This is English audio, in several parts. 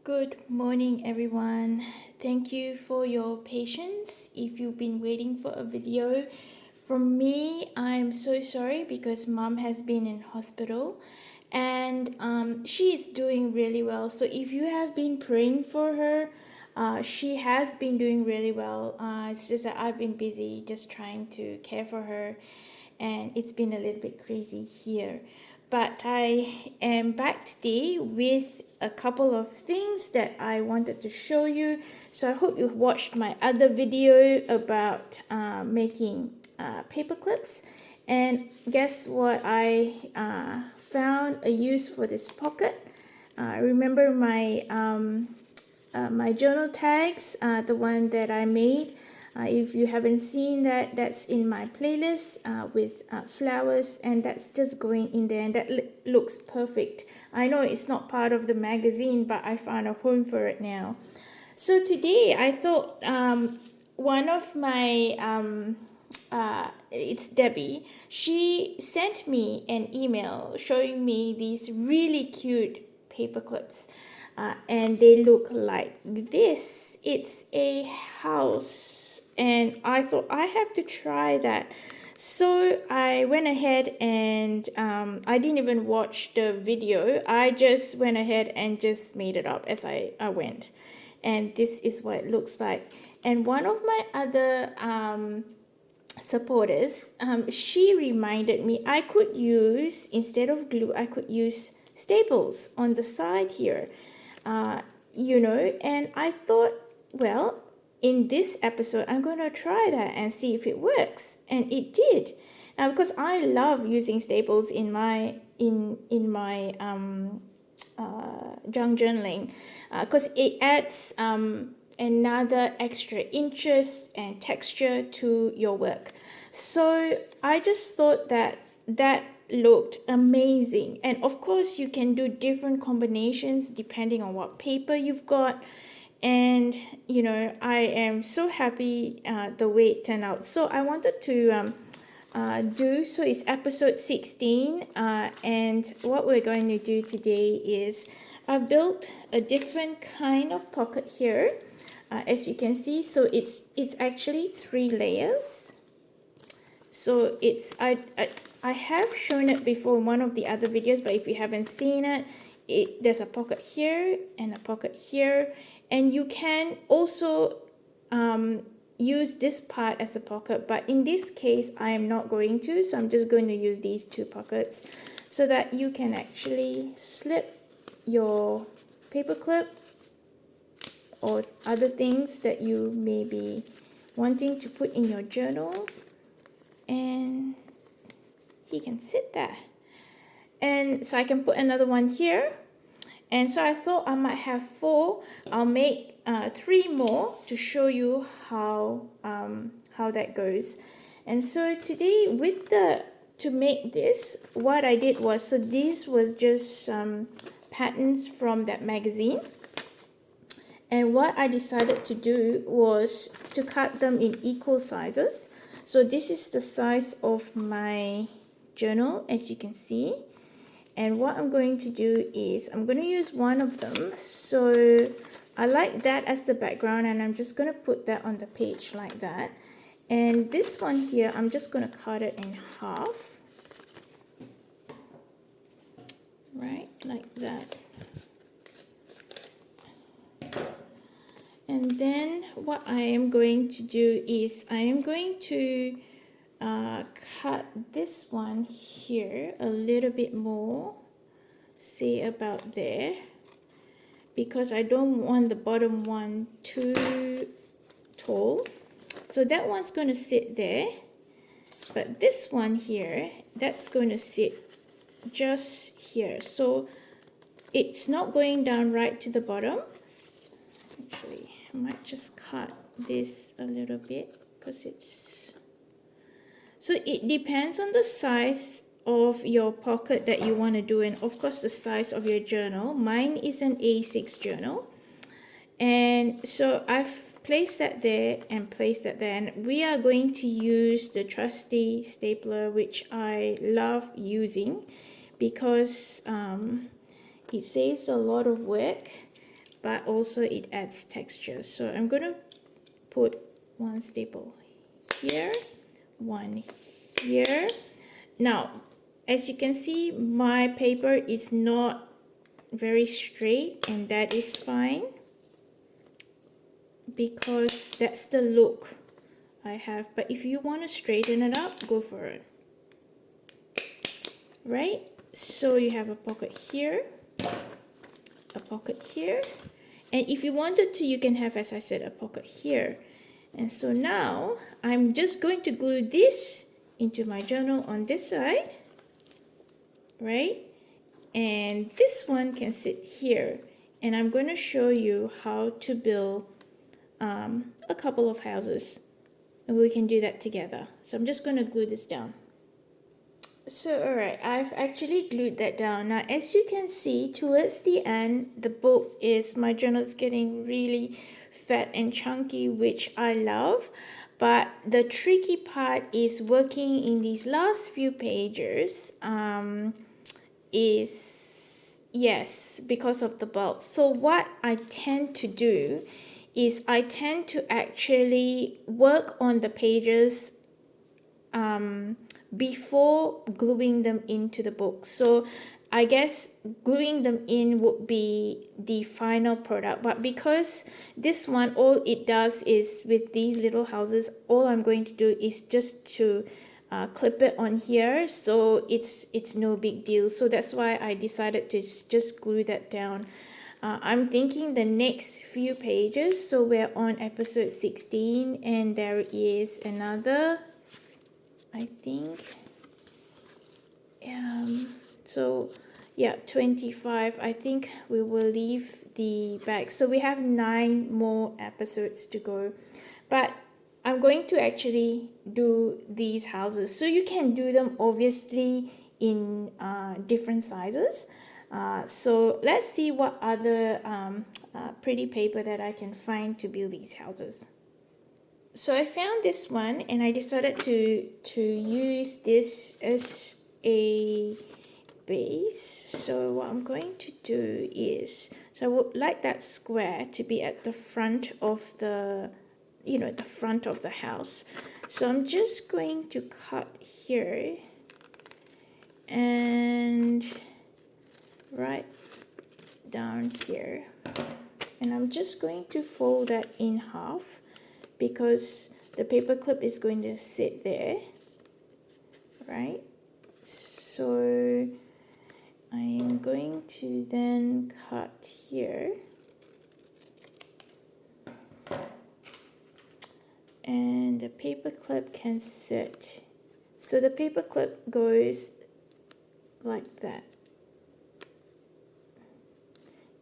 Good morning, everyone. Thank you for your patience. If you've been waiting for a video from me, I'm so sorry because mom has been in hospital and she's doing really well. So if you have been praying for her, she has been doing really well. It's just that I've been busy just trying to care for her, and it's been a little bit crazy here. But I am back today with a couple of things that I wanted to show you. So I hope you watched my other video about making paper clips. And guess what? I found a use for this pocket. Remember my journal tags, the one that I made. If you haven't seen that, that's in my playlist with flowers, and that's just going in there, and that looks perfect. I know it's not part of the magazine, but I found a home for it now. So today I thought one of my it's Debbie. She sent me an email showing me these really cute paper clips, and they look like this. It's a house, and I thought I have to try that. So I went ahead and I didn't even watch the video. I just went ahead and just made it up as I went. And this is what it looks like. And one of my other supporters, she reminded me I could use, instead of glue, I could use staples on the side here, and I thought, well, in this episode, I'm going to try that and see if it works. And it did. Because I love using staples in my junk journaling, because it adds another extra interest and texture to your work. So I just thought that looked amazing. And of course, you can do different combinations depending on what paper you've got. And I am so happy the way it turned out. So I wanted to so it's episode 16, and what we're going to do today is I've built a different kind of pocket here, as you can see. So it's actually 3 layers. So it's I have shown it before in one of the other videos, but if you haven't seen it, there's a pocket here and a pocket here, and you can also use this part as a pocket, but in this case I am not going to, so I'm just going to use these 2 pockets so that you can actually slip your paper clip or other things that you may be wanting to put in your journal, and he can sit there. And so I can put another one here, and so I thought I might have 4. I'll make 3 more to show you how that goes. And so today to make this, what I did was, so this was just patterns from that magazine, and what I decided to do was to cut them in equal sizes. So this is the size of my journal, as you can see. And what I'm going to do is I'm going to use one of them. So I like that as the background, and I'm just going to put that on the page like that. And this one here, I'm just going to cut it in half. Right, like that. And then what I am going to do is I am going to cut this one here a little bit more, say about there, because I don't want the bottom one too tall. So that one's going to sit there, but this one here, that's going to sit just here. So it's not going down right to the bottom. Actually, I might just cut this a little bit because it's... So it depends on the size of your pocket that you want to do, and of course the size of your journal. Mine is an A6 journal, and so I've placed that there and placed that there, and we are going to use the trusty stapler, which I love using because it saves a lot of work, but also it adds texture. So I'm going to put one staple here, one here. Now, as you can see, my paper is not very straight, and that is fine because that's the look I have. But if you want to straighten it up, go for it. Right? So you have a pocket here, a pocket here, and if you wanted to, you can have, as I said, a pocket here. And so now I'm just going to glue this into my journal on this side, right? And this one can sit here, and I'm going to show you how to build a couple of houses, and we can do that together. So I'm just going to glue this down. So alright, I've actually glued that down. Now as you can see, towards the end, the book is, my journal is getting really fat and chunky, which I love. But the tricky part is working in these last few pages is, yes, because of the bulk. So what I tend to do is I tend to actually work on the pages before gluing them into the book. So I guess gluing them in would be the final product, but because this one, all it does is, with these little houses, all I'm going to do is just to clip it on here, so it's no big deal. So that's why I decided to just glue that down. I'm thinking the next few pages, so we're on episode 16, and there is another, I think, so yeah, 25. I think we will leave the back. So we have 9 more episodes to go, but I'm going to actually do these houses. So you can do them obviously in different sizes. So let's see what other pretty paper that I can find to build these houses. So I found this one, and I decided to use this as a base. So what I'm going to do is, so I would like that square to be at the front of the, the front of the house. So I'm just going to cut here and right down here, and I'm just going to fold that in half, because the paper clip is going to sit there, right? So I am going to then cut here, and the paper clip can sit. So the paper clip goes like that,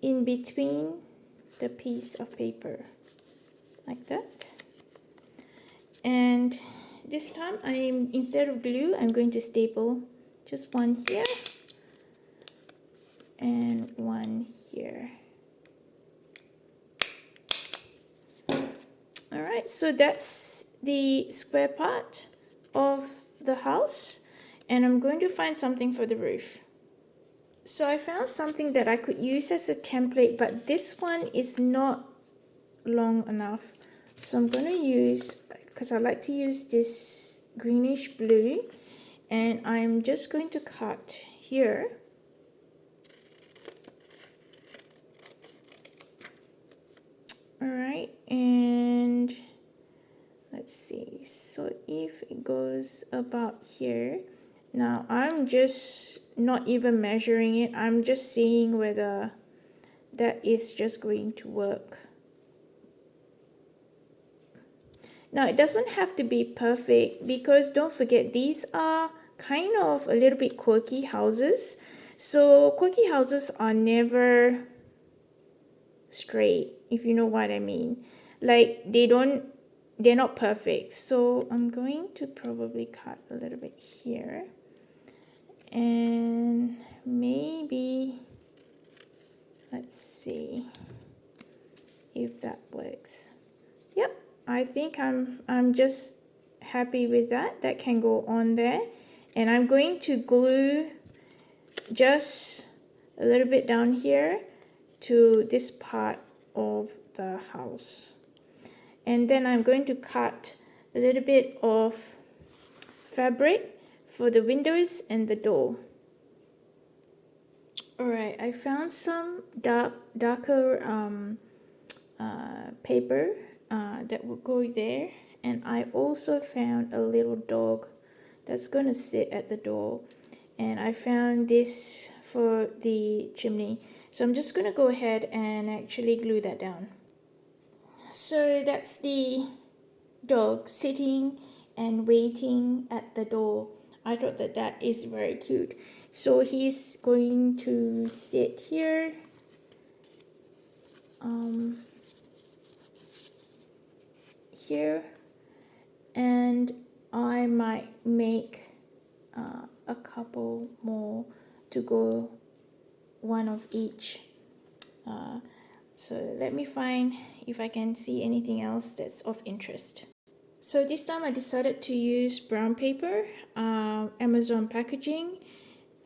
in between the piece of paper, like that. And this time, instead of glue, I'm going to staple just one here and one here. All right, so that's the square part of the house, and I'm going to find something for the roof. So I found something that I could use as a template, but this one is not long enough. So I'm going to use, because I like to use this greenish blue, and I'm just going to cut here. All right, and let's see. So if it goes about here, now I'm just not even measuring it. I'm just seeing whether that is just going to work. Now, it doesn't have to be perfect, because don't forget, these are kind of a little bit quirky houses. So quirky houses are never straight, if you know what I mean. Like, they're not perfect. So I'm going to probably cut a little bit here, and maybe, let's see if that works. Yep, I think I'm just happy with that. That can go on there, and I'm going to glue just a little bit down here to this part of the house. And then I'm going to cut a little bit of fabric for the windows and the door. Alright, I found some darker paper that will go there, and I also found a little dog that's going to sit at the door, and I found this for the chimney. So I'm just going to go ahead and actually glue that down. So that's the dog sitting and waiting at the door. I thought that that is very cute. So he's going to sit here. Here, and I might make a couple more to go, one of each. So let me find if I can see anything else that's of interest. So this time I decided to use brown paper, Amazon packaging,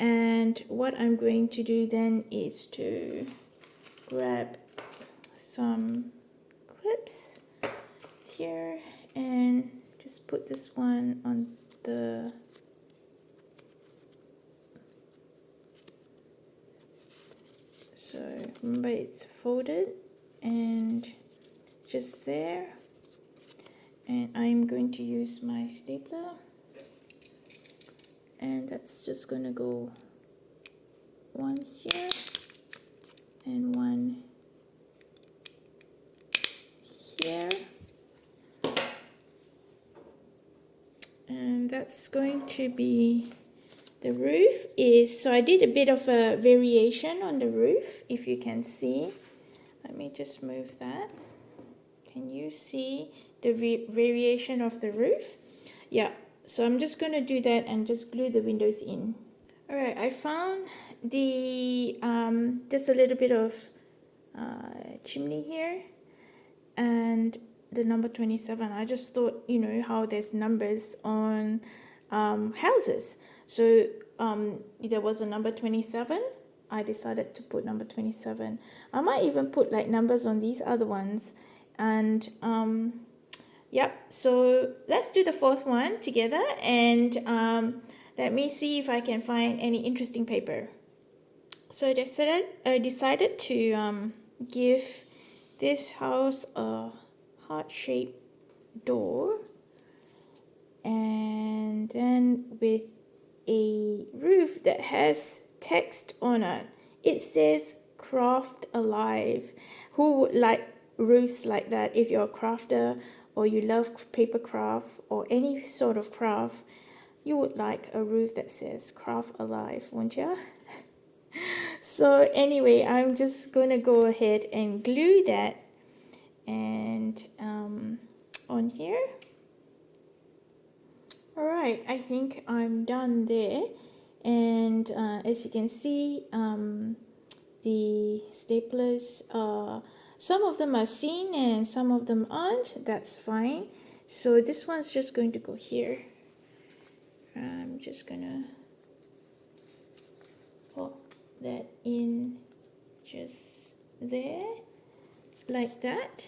and what I'm going to do then is to grab some clips here and just put this one on the so remember it's folded and just there, and I'm going to use my stapler, and that's just gonna go one here and one here, and that's going to be the roof. So I did a bit of a variation on the roof, if you can see. Let me just move that. Can you see the variation of the roof? Yeah, so I'm just going to do that and just glue the windows in. Alright, I found the just a little bit of chimney here and the number 27. I just thought, you know, how there's numbers on houses. So there was a number 27. I decided to put number 27. I might even put like numbers on these other ones. And yep, so let's do the fourth one together, and let me see if I can find any interesting paper. So I decided to give this house a heart-shaped door, and then with a roof that has text on it. It says craft alive. Who would like roofs like that? If you're a crafter or you love paper craft or any sort of craft, you would like a roof that says craft alive, won't you? So anyway, I'm just gonna go ahead and glue that and on here. Alright, I think I'm done there, and as you can see, the staplers, some of them are seen and some of them aren't. That's fine. So this one's just going to go here. I'm just gonna pop that in just there, like that.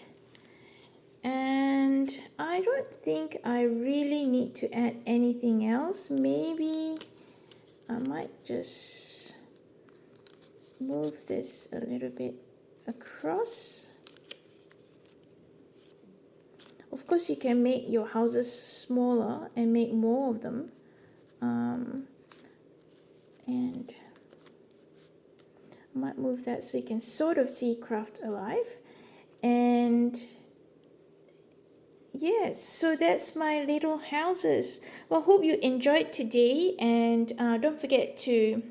And I don't think I really need to add anything else. Maybe I might just move this a little bit across. Of course, you can make your houses smaller and make more of them. And I might move that so you can sort of see craft alive. And yes, so that's my little houses. Well, hope you enjoyed today, and don't forget to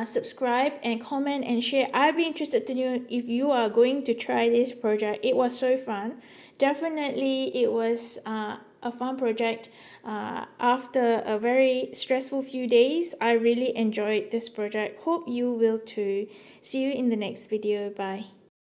subscribe and comment and share. I'd be interested to know if you are going to try this project. It was so fun. Definitely it was a fun project. After a very stressful few days, I really enjoyed this project. Hope you will too. See you in the next video. Bye.